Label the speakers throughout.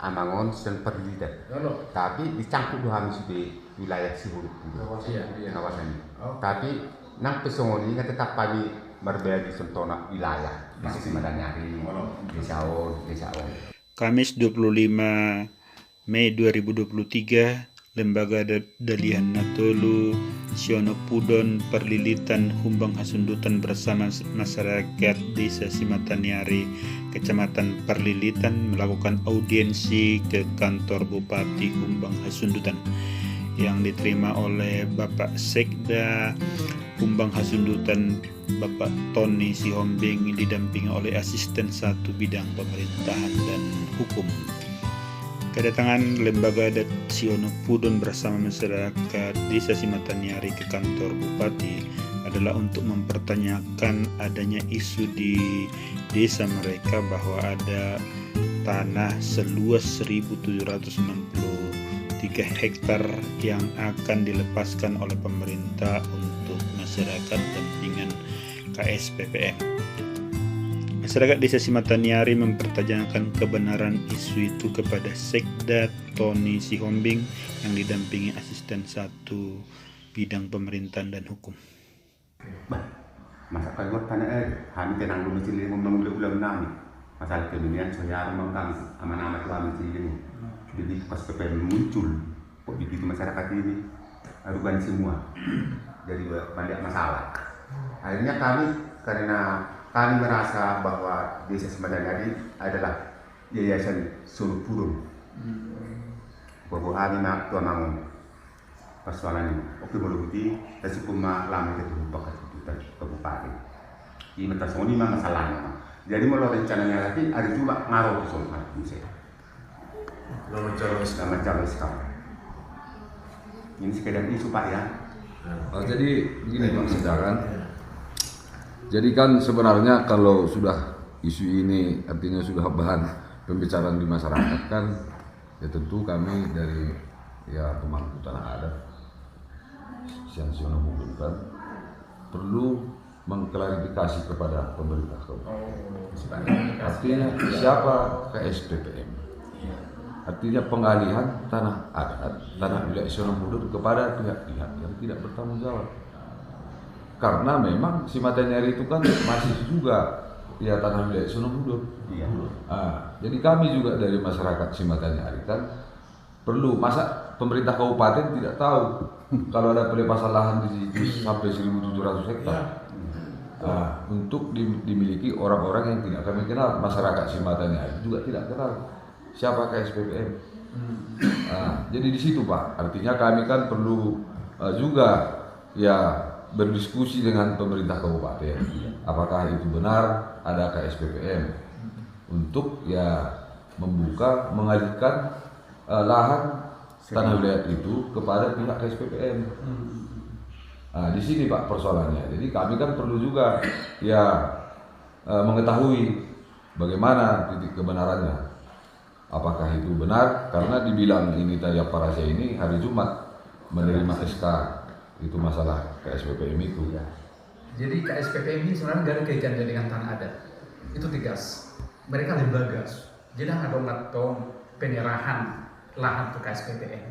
Speaker 1: Amangon sen Perlilitan. Tapi dicampur dua hamis di wilayah Sihurut kawasan ini. Tapi nang pesongoni kan tetap kami berbeda di sentona wilayah di sisi Madanyari, Desa On.
Speaker 2: Kamis 25 Mei 2023, Lembaga Dalihan Natolu, Siono Pudon, Perlilitan, Humbang Hasundutan bersama masyarakat Desa Simatanyari, Kecamatan Perlilitan melakukan audiensi ke kantor Bupati Humbang Hasundutan yang diterima oleh Bapak Sekda Humbang Hasundutan, Bapak Tony Sihombing, didampingi oleh Asisten 1 Bidang Pemerintahan dan Hukum. Kedatangan Lembaga Siono Pudon bersama masyarakat Desa Simatanyari ke kantor Bupati adalah untuk mempertanyakan adanya isu di desa mereka bahwa ada tanah seluas 1.763 hektar yang akan dilepaskan oleh pemerintah untuk masyarakat dampingan KSPPM. Masyarakat Desa Simatanyari mempertanyakan kebenaran isu itu kepada Sekda Tony Sihombing yang didampingi Asisten 1 Bidang Pemerintahan dan Hukum.
Speaker 1: Masa kalau tanya kami tenang dulu sini ngomong ulang nani masalah kemudian saya mengkang aman-aman kami sini jadi pas PPM muncul kok begitu masyarakat ini arugan semua jadi banyak masalah. Akhirnya kami karena kami merasa bahwa Desa Simatanyari adalah yayasan Siono Pudon bahwa kami nak tuanang persoalan ini oke meluruti dan sepuma lama itu bakat Kabupaten. Ini mentasoni mah masalahnya. Jadi mau rencananya lagi ada juga ngaruh ke sana misalnya. Nama calon sekarang. Ini sekedar isu Pak ya.
Speaker 3: Jadi begini Pak Sedaran. Jadi kan sebenarnya kalau sudah isu ini artinya sudah bahan pembicaraan di masyarakat kan, ya tentu kami dari pemangku tanah adat yang Siono Pudon kan perlu mengklarifikasi kepada pemerintah kabupaten. Artinya siapa KSPPM? Artinya pengalihan tanah adat, tanah wilayah Siono Pudon kepada pihak-pihak yang tidak bertanggung jawab. Karena memang Simatanyari itu kan masih juga tanah wilayah Siono Pudon. Jadi kami juga dari masyarakat Simatanyari kan perlu, masa pemerintah kabupaten tidak tahu kalau ada pelepasan lahan di situ sampai 1.700 hektar untuk dimiliki orang-orang yang tidak kami kenal. Masyarakat Simatanyari juga tidak kenal siapa KSPPM. Jadi di situ Pak, artinya kami kan perlu juga berdiskusi dengan pemerintah kabupaten apakah itu benar ada KSPPM untuk membuka, mengalihkan lahan tanah wilayah itu kepada pihak KSPPM. Di sini Pak persoalannya. Jadi kami kan perlu juga mengetahui bagaimana titik kebenarannya. Apakah itu benar? Karena dibilang ini tadi Parasya ini hari Jumat menerima SK itu masalah KSPPM itu.
Speaker 4: Jadi KSPPM ini sebenarnya nggak ada kaitannya dengan tanah adat. Itu tegas. Mereka lembaga. Jadi ada penyerahan lahan ke KSPPM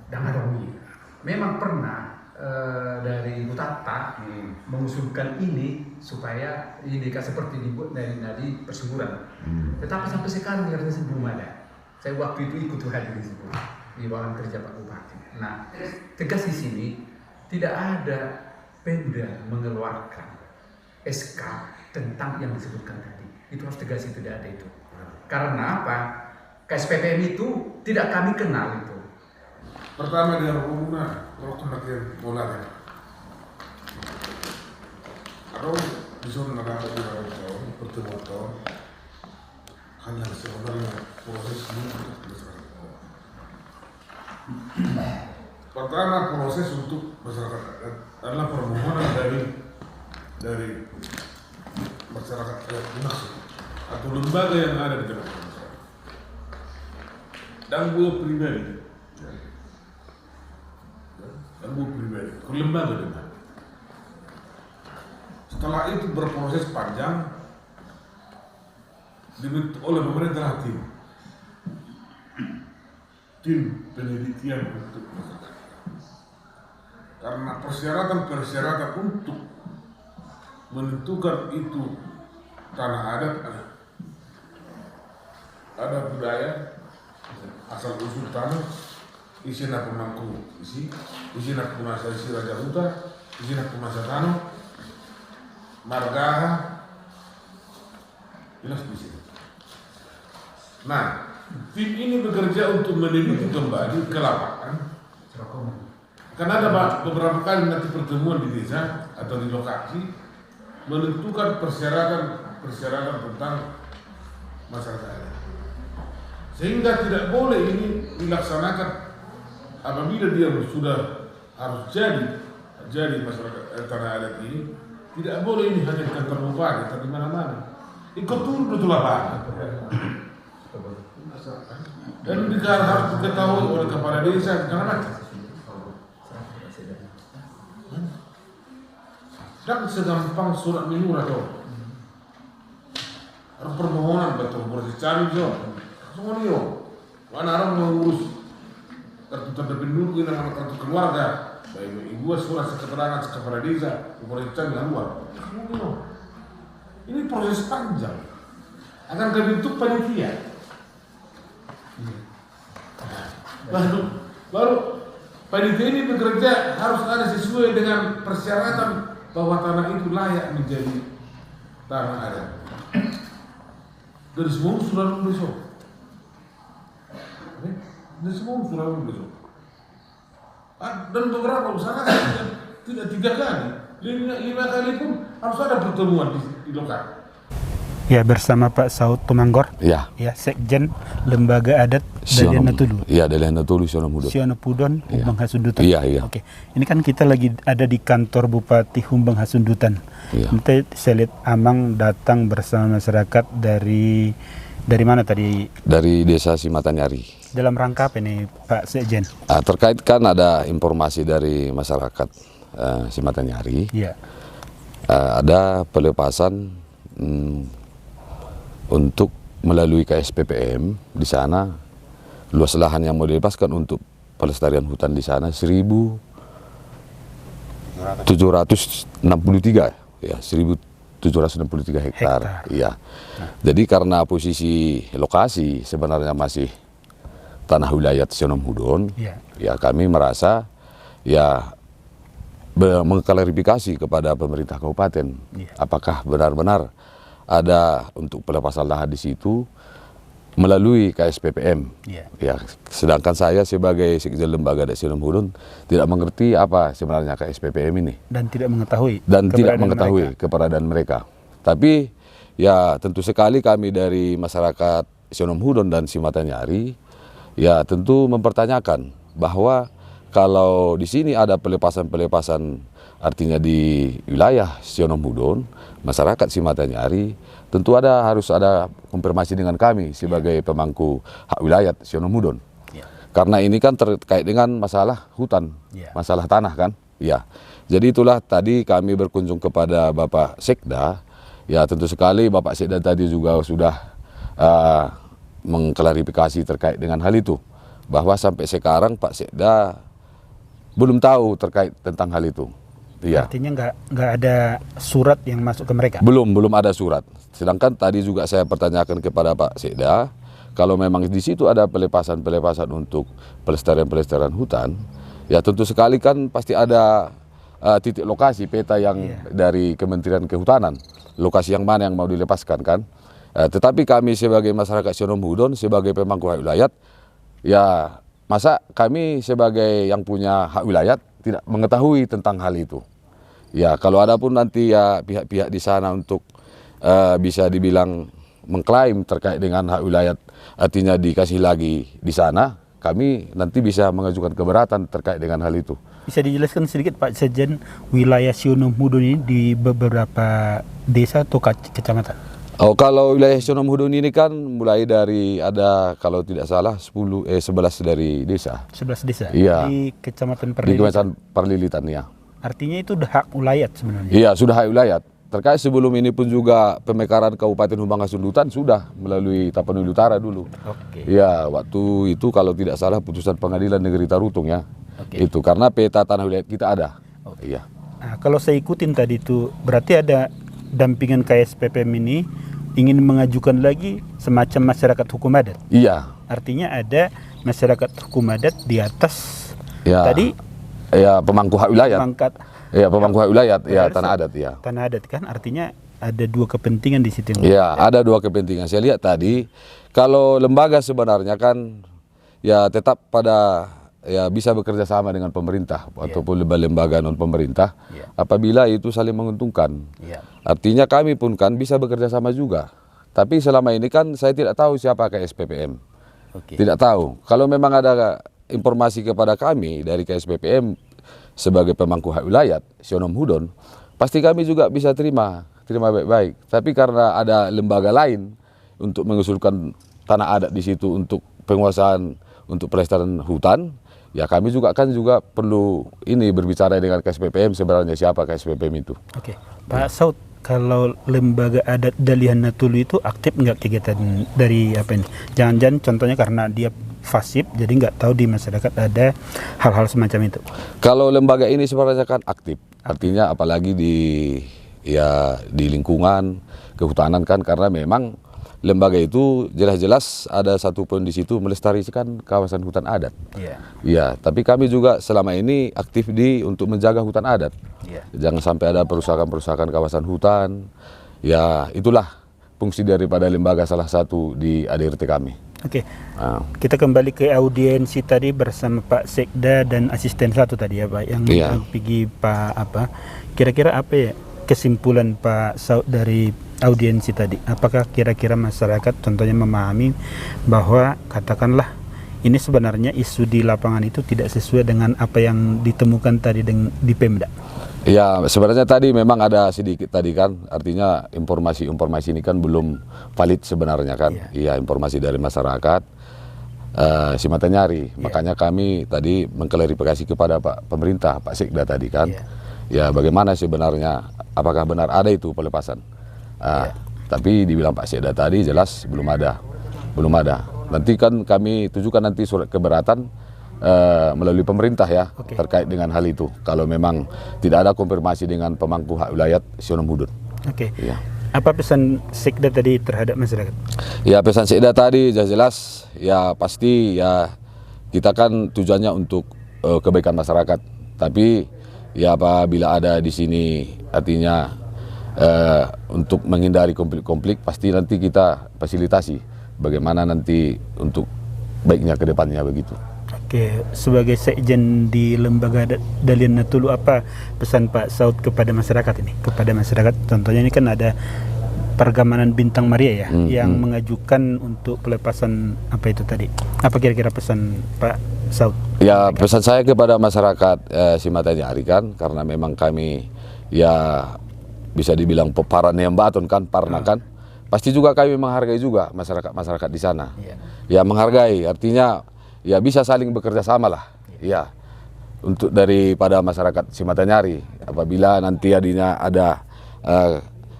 Speaker 4: dan ngadomi. Memang pernah dari Butata mengusulkan ini supaya ini seperti dibuat dari perseburan. Tetapi sampai sekarang ternyata belum ada. Saya waktu itu ikut hadir di situ di bawah kerja Pak Bupati. Nah, tegas di sini tidak ada Pemda mengeluarkan SK tentang yang disebutkan tadi. Itu harus tegas, tidak ada itu. Karena apa? KSPPM itu tidak kami kenal itu.
Speaker 5: Pertama dia rumah, waktu nanti bola kan. Kalau disuruh negara tahun, pertemuan tahun, hanya sebenarnya proses ini untuk masyarakat. Pertama proses untuk masyarakat adalah permohonan dari masyarakat yang dimaksud atau lembaga yang ada di tengah. Dan gue pribadi, ke lembaga dengan. Setelah itu berproses panjang dibentuk oleh pemerintah hakim. tim penelitian untuk karena persyaratan untuk menentukan itu tanah adat ada budaya asal usul tanah, isina pemangku isina penguasa isi raja huta, isina penguasa tanah, margaha, jelas di sini. Nah, tim ini bekerja untuk meneliti kembali ke lapangan. Karena ada beberapa kali nanti pertemuan di desa atau di lokasi menentukan persyaratan tentang masyarakat adat. Sehingga tidak boleh ini dilaksanakan apabila dia sudah harus jadi masyarakat tanah adat ini, tidak boleh ini hanya di kantor bupati atau di mana-mana. Ikut turun betul lapangan. Dan harus diketahui oleh kepala desa segala macam. Dan segampang surat menyurat harus permohonan betul proses cari semua nih mana orang mengurus kartu tanda penduduk dengan kartu keluarga, baik ibu surat keterangan kepala desa, proses cari luar. Ini proses panjang akan terbentuk panitia. Baru panitia ini bekerja harus ada sesuai dengan persyaratan bahwa tanah itu layak menjadi tanah adat. Dari semua sudah besok. Dari semua sudah besok. Dan beberapa usaha tidak 3 kali, 5 kali pun harus ada pertemuan di lokal.
Speaker 2: Ya, bersama Pak Saud Tumanggor,
Speaker 3: Ya.
Speaker 2: ya, Sekjen Lembaga Adat Dalian Natulu.
Speaker 3: Iya, Dalian Natulu Siono Pudon,
Speaker 2: Humbang Hasundutan.
Speaker 3: Iya.
Speaker 2: Oke, ini kan kita lagi ada di kantor Bupati Humbang Hasundutan.
Speaker 3: Iya.
Speaker 2: Nanti saya lihat Amang datang bersama masyarakat dari mana tadi?
Speaker 3: Dari Desa Simatanyari.
Speaker 2: Dalam rangka apa nih Pak Sekjen?
Speaker 3: Terkait kan ada informasi dari masyarakat Simatanyari.
Speaker 2: Iya.
Speaker 3: Ada pelepasan untuk melalui KSPPM di sana, luas lahan yang mau dilepaskan untuk pelestarian hutan di sana 1.763 ya, 1.763 hektar. Iya. Jadi karena posisi lokasi sebenarnya masih tanah wilayah Sionom Hudon, ya kami merasa ya mengklarifikasi kepada pemerintah kabupaten apakah benar-benar ada untuk pelepasan lahan di situ melalui KSPPM. Ya, sedangkan saya sebagai Sekjen Lembaga Adat Sionom Hudon tidak mengerti apa sebenarnya KSPPM ini
Speaker 2: Dan tidak mengetahui
Speaker 3: keberadaan mereka. Tapi ya tentu sekali kami dari masyarakat Sionom Hudon dan Simatanyari ya tentu mempertanyakan bahwa kalau di sini ada pelepasan artinya di wilayah Sionom Hudon, masyarakat Simatanyari tentu harus ada konfirmasi dengan kami sebagai pemangku hak wilayah Sionom Hudon. Karena ini kan terkait dengan masalah hutan, masalah tanah kan. Ya. Jadi itulah tadi kami berkunjung kepada Bapak Sekda. Ya tentu sekali Bapak Sekda tadi juga sudah mengklarifikasi terkait dengan hal itu. Bahwa sampai sekarang Pak Sekda belum tahu terkait tentang hal itu. Iya.
Speaker 2: Artinya nggak ada surat yang masuk ke mereka?
Speaker 3: Belum ada surat. Sedangkan tadi juga saya pertanyakan kepada Pak Sekda, kalau memang di situ ada pelepasan untuk pelestarian hutan, ya tentu sekali kan pasti ada titik lokasi peta yang dari Kementerian Kehutanan, lokasi yang mana yang mau dilepaskan kan. Tetapi kami sebagai masyarakat Sionom Hudon, sebagai pemangku hak wilayah, ya masa kami sebagai yang punya hak wilayah tidak mengetahui tentang hal itu. Ya kalau ada pun nanti ya pihak-pihak di sana untuk bisa dibilang mengklaim terkait dengan hak wilayah, artinya dikasih lagi di sana, kami nanti bisa mengajukan keberatan terkait dengan hal itu.
Speaker 2: Bisa dijelaskan sedikit Pak Sekjen, wilayah Sionom Hudon ini di beberapa desa atau kecamatan?
Speaker 3: Oh, kalau wilayah Sionom Hudon ini kan mulai dari ada kalau tidak salah 11 dari desa.
Speaker 2: 11 desa?
Speaker 3: Iya.
Speaker 2: Di Kecamatan
Speaker 3: Perlilitan. Di Kecamatan Perlilitan ya.
Speaker 2: Artinya itu udah hak wilayah sebenarnya?
Speaker 3: Iya, sudah hak wilayah. terkait sebelum ini pun juga pemekaran Kabupaten Humbang Hasundutan sudah melalui Tapanuli Utara dulu.
Speaker 2: Oke.
Speaker 3: Ya, waktu itu kalau tidak salah putusan Pengadilan Negeri Tarutung ya.
Speaker 2: Oke.
Speaker 3: Itu karena peta tanah wilayah kita ada. Iya.
Speaker 2: Nah, kalau saya ikutin tadi itu berarti ada dampingan KSPPM ini ingin mengajukan lagi semacam masyarakat hukum adat.
Speaker 3: Iya.
Speaker 2: Artinya ada masyarakat hukum adat di atas
Speaker 3: Ya.
Speaker 2: tadi
Speaker 3: Ya, pemangku hak wilayah.
Speaker 2: pangkat
Speaker 3: Ya, pemangku hak wilayah, ya
Speaker 2: Harus-
Speaker 3: tanah adat ya.
Speaker 2: tanah adat kan, artinya ada dua kepentingan di situ.
Speaker 3: Ya, ada dua kepentingan. Saya lihat tadi kalau lembaga sebenarnya kan ya tetap pada ya bisa bekerja sama dengan pemerintah ataupun lembaga non pemerintah
Speaker 2: Iya.
Speaker 3: apabila itu saling menguntungkan.
Speaker 2: Iya.
Speaker 3: Artinya kami pun kan bisa bekerja sama juga. Tapi selama ini kan saya tidak tahu siapa KSPPM.
Speaker 2: Oke.
Speaker 3: Tidak tahu. Kalau memang ada informasi kepada kami dari KSPPM sebagai pemangku hak wilayah, Sionom Hudon, pasti kami juga bisa terima baik-baik. Tapi karena ada lembaga lain untuk mengusulkan tanah adat di situ untuk penguasaan untuk pelestarian hutan, ya kami juga perlu ini berbicara dengan KSPPM sebenarnya siapa KSPPM itu.
Speaker 2: Oke, Pak Saud, kalau lembaga adat Dalihan Natulu itu aktif nggak kegiatan dari apa ini? Jangan-jangan contohnya karena dia fasib, jadi nggak tahu di masyarakat ada hal-hal semacam itu.
Speaker 3: Kalau lembaga ini sebenarnya kan aktif, artinya apalagi di lingkungan kehutanan kan karena memang lembaga itu jelas-jelas ada satu poin di situ melestarikan kawasan hutan adat.
Speaker 2: Iya.
Speaker 3: Ya, tapi kami juga selama ini aktif untuk menjaga hutan adat.
Speaker 2: Iya.
Speaker 3: Jangan sampai ada perusakan-perusakan kawasan hutan. Ya, itulah fungsi daripada lembaga salah satu di ADRT kami.
Speaker 2: Oke,
Speaker 3: Nah,
Speaker 2: kita kembali ke audiensi tadi bersama Pak Sekda dan asisten satu tadi ya Pak, yang
Speaker 3: Iya.
Speaker 2: pergi Pak apa? Kira-kira apa ya kesimpulan Pak Saud dari audiensi tadi? Apakah kira-kira masyarakat contohnya memahami bahwa katakanlah ini sebenarnya isu di lapangan itu tidak sesuai dengan apa yang ditemukan tadi di Pemda?
Speaker 3: ya sebenarnya tadi memang ada sedikit tadi kan, artinya informasi ini kan belum valid sebenarnya kan. Iya, informasi dari masyarakat si mata nyari. Makanya kami tadi mengklarifikasi kepada Pak Pemerintah, Pak Sekda tadi kan. Ya bagaimana sebenarnya, apakah benar ada itu pelepasan? Tapi dibilang Pak Sekda tadi jelas belum ada. Nanti kan kami tujukan nanti surat keberatan melalui pemerintah ya terkait dengan hal itu. Kalau memang tidak ada konfirmasi dengan pemangku hak wilayah Sionom Hudon.
Speaker 2: Oke.
Speaker 3: Ya.
Speaker 2: Apa pesan Sekda tadi terhadap masyarakat?
Speaker 3: Ya pesan Sekda tadi jelas ya pasti ya kita kan tujuannya untuk kebaikan masyarakat. Tapi ya apabila ada di sini artinya untuk menghindari konflik-konflik pasti nanti kita fasilitasi bagaimana nanti untuk baiknya ke depannya begitu.
Speaker 2: Oke, sebagai sekjen di lembaga Dalihan Natulu, apa pesan Pak Saud kepada masyarakat ini? Kepada masyarakat, contohnya ini kan ada Pergamanan Bintang Maria ya, yang mengajukan untuk pelepasan apa itu tadi? Apa kira-kira pesan Pak Saud?
Speaker 3: Ya pesan saya kepada masyarakat Simata Nyari kan, karena memang kami ya bisa dibilang peparan yang baton kan, parna kan. Pasti juga kami menghargai juga masyarakat di sana. Ya menghargai, artinya ya bisa saling bekerja sama lah. Ya untuk daripada masyarakat Simata Nyari apabila nanti adinya ada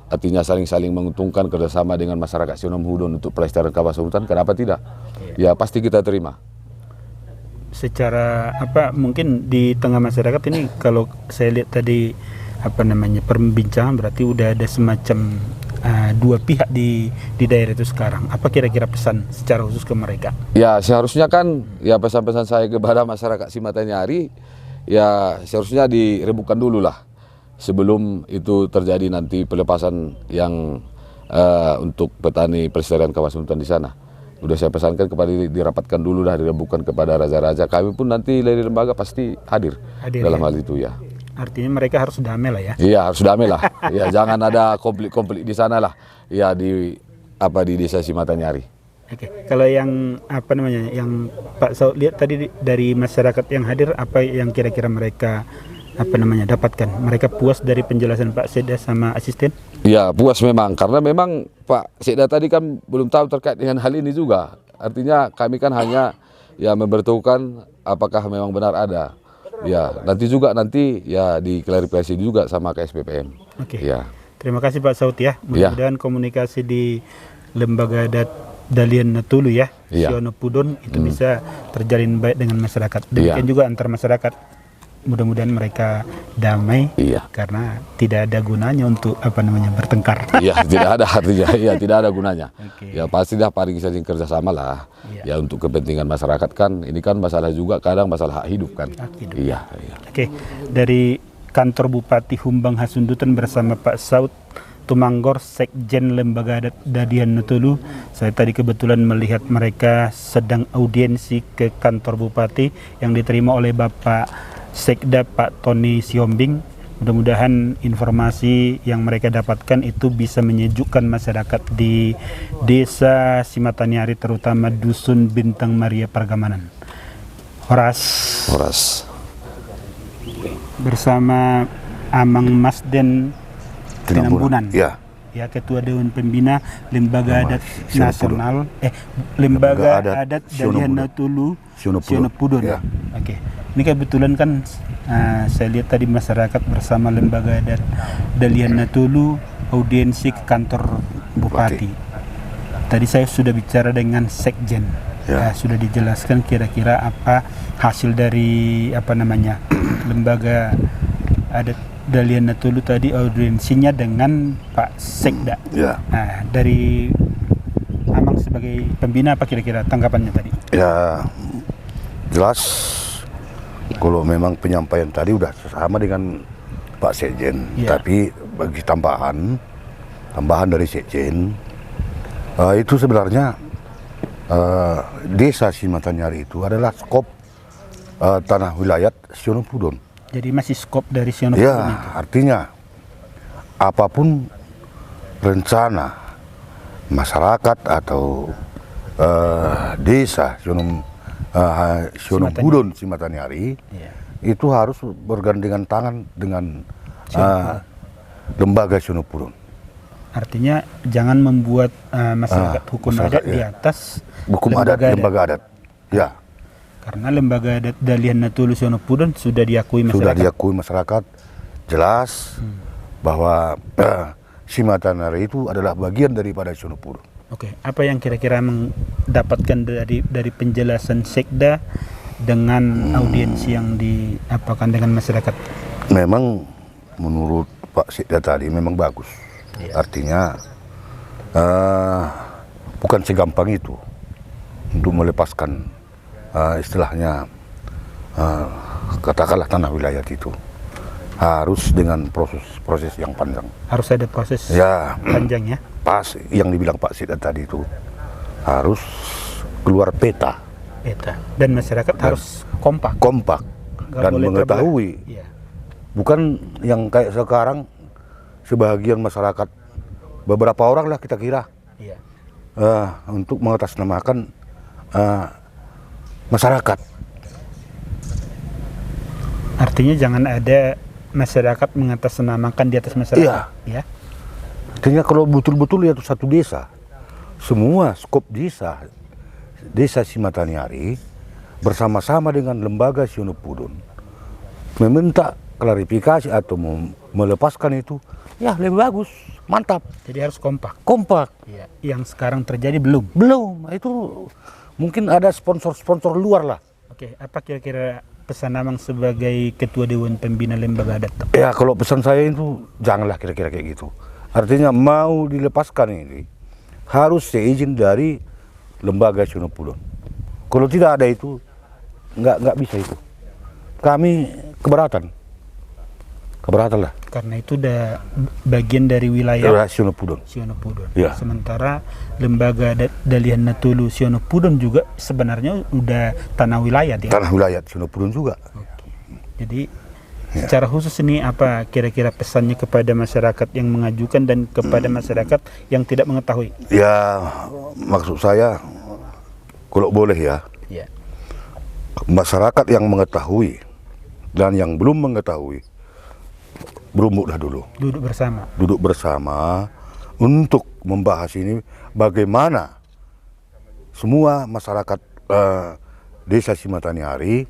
Speaker 3: artinya saling menguntungkan kerjasama dengan masyarakat Sionom Hudon untuk pelestarian kawasan hutan, kenapa tidak? Ya pasti kita terima.
Speaker 2: Secara apa mungkin di tengah masyarakat ini kalau saya lihat tadi apa namanya perbincangan berarti udah ada semacam dua pihak di daerah itu sekarang. Apa kira-kira pesan secara khusus ke mereka?
Speaker 3: Ya seharusnya kan ya pesan-pesan saya kepada masyarakat Simata Nyari ya seharusnya dirembukan dulu lah sebelum itu terjadi nanti pelepasan yang untuk petani pelestarian kawasan hutan di sana. Udah saya pesankan kepada dirapatkan dulu dah, dirembukan kepada raja-raja. Kami pun nanti dari lembaga pasti hadir dalam hal itu ya.
Speaker 2: Artinya mereka harus damai lah ya.
Speaker 3: Iya harus damai lah. Ya jangan ada konflik-konflik di sana lah. Ya di desa Simata Nyari.
Speaker 2: Oke. Kalau yang apa namanya yang Pak Saud lihat tadi dari masyarakat yang hadir, apa yang kira-kira mereka apa namanya dapatkan? Mereka puas dari penjelasan Pak Sekda sama asisten?
Speaker 3: Ya puas memang karena memang Pak Sekda tadi kan belum tahu terkait dengan hal ini juga. Artinya kami kan hanya ya memberitahukan apakah memang benar ada. Ya nanti ya diklarifikasi juga sama KSPPM.
Speaker 2: Oke.
Speaker 3: Ya.
Speaker 2: Terima kasih Pak Saud ya. Mudah-mudahan komunikasi di Lembaga Adat Dalian Natulu ya, Siono Pudon itu bisa terjalin baik dengan masyarakat. Demikian juga antar masyarakat. Mudah-mudahan mereka damai karena tidak ada gunanya untuk bertengkar.
Speaker 3: Iya, tidak ada artinya. Iya, tidak ada gunanya. Ya pasti dah paling saling kerjasama lah. Ya untuk kepentingan masyarakat kan. Ini kan masalah juga kadang masalah hak hidup kan. Iya.
Speaker 2: Oke, dari kantor Bupati Humbang Hasundutan bersama Pak Saud Tumanggor, Sekjen Lembaga Adat Dalian Natulu. Saya tadi kebetulan melihat mereka sedang audiensi ke kantor Bupati yang diterima oleh Bapak Sekda Pak Tony Siombing. Mudah-mudahan informasi yang mereka dapatkan itu bisa menyejukkan masyarakat di Desa Simataniari, terutama Dusun Bintang Maria Pergamanan. Horas. Bersama Amang Masden Tinambunan. Ya, Ketua Dewan Pembina Lembaga Adat Nasional Lembaga Adat Dalian Natulu Siono Pudon. Oke. Ini kebetulan kan saya lihat tadi masyarakat bersama Lembaga Adat Dalian Natulu audiensi ke kantor Bupati. Tadi saya sudah bicara dengan Sekjen. Sudah dijelaskan kira-kira apa hasil dari Lembaga Adat Dalian Natulu tadi audiensinya dengan Pak Sekda. Nah, dari Amang sebagai pembina apa kira-kira tanggapannya tadi?
Speaker 6: Ya, jelas kalau memang penyampaian tadi udah sama dengan Pak Sekjen, tapi bagi tambahan dari Sekjen, itu sebenarnya Desa Simataniari itu adalah skop tanah wilayah Siono Pudon.
Speaker 2: Jadi masih skop dari Siono Pudon itu?
Speaker 6: Artinya apapun rencana masyarakat atau desa Siono Pudon Simataniari itu harus bergandengan tangan dengan Lembaga Siono Pudon.
Speaker 2: Artinya jangan membuat masyarakat hukum adat di atas
Speaker 6: hukum lembaga adat. Ya.
Speaker 2: Karena Lembaga Adat Dalian Natulu Siono Pudon sudah diakui masyarakat. Sudah
Speaker 6: diakui masyarakat. Jelas bahwa Simataniari itu adalah bagian daripada Siono Pudon.
Speaker 2: Oke, apa yang kira-kira mendapatkan dari penjelasan Sekda dengan audiensi yang diapakan dengan masyarakat?
Speaker 6: Memang menurut Pak Sekda tadi memang bagus. Artinya bukan segampang itu untuk melepaskan istilahnya katakanlah tanah wilayah itu. Harus dengan proses yang panjang.
Speaker 2: Harus ada proses panjang ya?
Speaker 6: Pas yang dibilang Pak Sekda tadi itu harus keluar peta.
Speaker 2: Dan masyarakat harus kompak
Speaker 6: dan mengetahui. Bukan yang kayak sekarang sebagian masyarakat, beberapa orang lah kita kira untuk mengatasnamakan masyarakat.
Speaker 2: Artinya jangan ada masyarakat mengatasnamakan di atas masyarakat. Ya.
Speaker 6: Artinya kalau betul-betul itu satu desa, semua skop desa Simataniari bersama-sama dengan Lembaga Siono Pudon meminta klarifikasi atau melepaskan itu, ya lebih bagus, mantap.
Speaker 2: Jadi harus kompak.
Speaker 6: Ya.
Speaker 2: Yang sekarang terjadi belum.
Speaker 6: Itu mungkin ada sponsor luar lah.
Speaker 2: Oke, apa kira-kira pesan Amang sebagai Ketua Dewan Pembina Lembaga Adat?
Speaker 6: Ya kalau pesan saya itu janganlah kira-kira kayak gitu. Artinya mau dilepaskan ini harus seizin dari Lembaga Siono Pudon. Kalau tidak ada itu nggak bisa itu. Kami keberatan lah.
Speaker 2: Karena itu udah bagian dari wilayah
Speaker 6: Siono Pudon. Ya.
Speaker 2: Sementara Lembaga Adat Dalian Natulu Siono Pudon juga sebenarnya udah tanah wilayah ya.
Speaker 6: Tanah wilayah Siono Pudon juga.
Speaker 2: Jadi secara khusus ini apa kira-kira pesannya kepada masyarakat yang mengajukan dan kepada masyarakat yang tidak mengetahui?
Speaker 6: Ya, maksud saya kalau boleh ya. Masyarakat yang mengetahui dan yang belum mengetahui berumbuklah dulu. Duduk bersama untuk membahas ini bagaimana semua masyarakat Desa Simataniari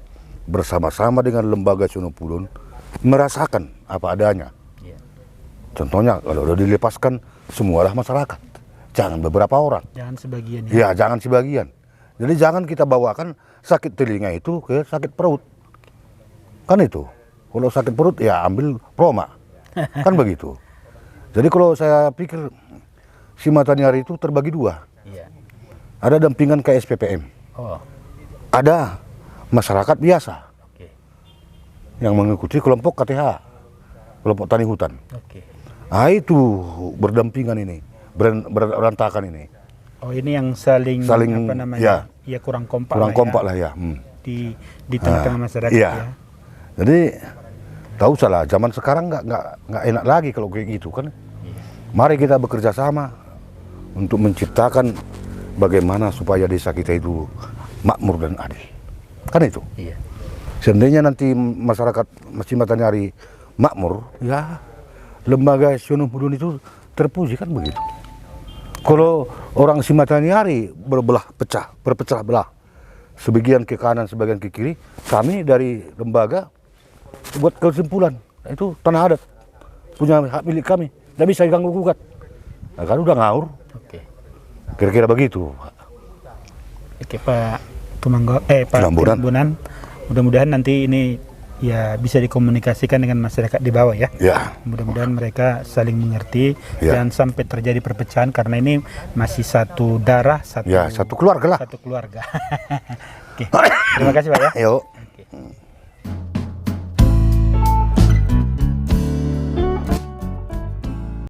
Speaker 6: bersama-sama dengan Lembaga Siono Pudon merasakan apa adanya. Contohnya kalau udah dilepaskan semualah masyarakat, jangan beberapa orang.
Speaker 2: Jangan sebagian ya.
Speaker 6: Ya, jangan sebagian. Jadi jangan kita bawakan sakit telinga itu ke sakit perut. Kan itu. Kalau sakit perut ya ambil Roma. Kan begitu. Jadi kalau saya pikir si Matanyari itu terbagi dua.
Speaker 2: Iya.
Speaker 6: Ada dampingan KSPPM.
Speaker 2: Oh,
Speaker 6: Ada masyarakat biasa
Speaker 2: oke.
Speaker 6: yang mengikuti kelompok KTH, kelompok tani hutan.
Speaker 2: Oke.
Speaker 6: Nah itu berdampingan ini, berantakan ini.
Speaker 2: Oh, ini yang saling apa namanya?
Speaker 6: ya.
Speaker 2: Ya kurang kompak
Speaker 6: Kurang
Speaker 2: lah
Speaker 6: kompak
Speaker 2: ya.
Speaker 6: lah ya.
Speaker 2: Di tengah-tengah masyarakat
Speaker 6: Iya.
Speaker 2: ya.
Speaker 6: Jadi tahu salah, zaman sekarang nggak enak lagi kalau kayak gitu kan. Mari kita bekerja sama untuk menciptakan bagaimana supaya desa kita itu makmur dan adil. Kan itu.
Speaker 2: Iya.
Speaker 6: Seandainya nanti masyarakat Masih Matanyari makmur, ya lembaga Siono Pudun itu terpuji, kan begitu. Kalau orang Simatanyari berpecah belah, sebagian ke kanan, sebagian ke kiri, kami dari lembaga buat kesimpulan, itu tanah adat, punya hak milik kami, tidak bisa diganggu gugat. Nah, kan udah ngawur,
Speaker 2: Oke.
Speaker 6: kira-kira begitu.
Speaker 2: Oke, Pak Pak Timbunan. Mudah-mudahan nanti ini ya bisa dikomunikasikan dengan masyarakat di bawah ya.
Speaker 6: Ya,
Speaker 2: Mudah-mudahan mereka saling mengerti,
Speaker 6: Ya.
Speaker 2: jangan sampai terjadi perpecahan karena ini masih satu darah,
Speaker 6: ya satu keluarga lah.
Speaker 2: satu keluarga. Oke. Terima kasih Pak ya.
Speaker 6: Yuk.
Speaker 2: Oke.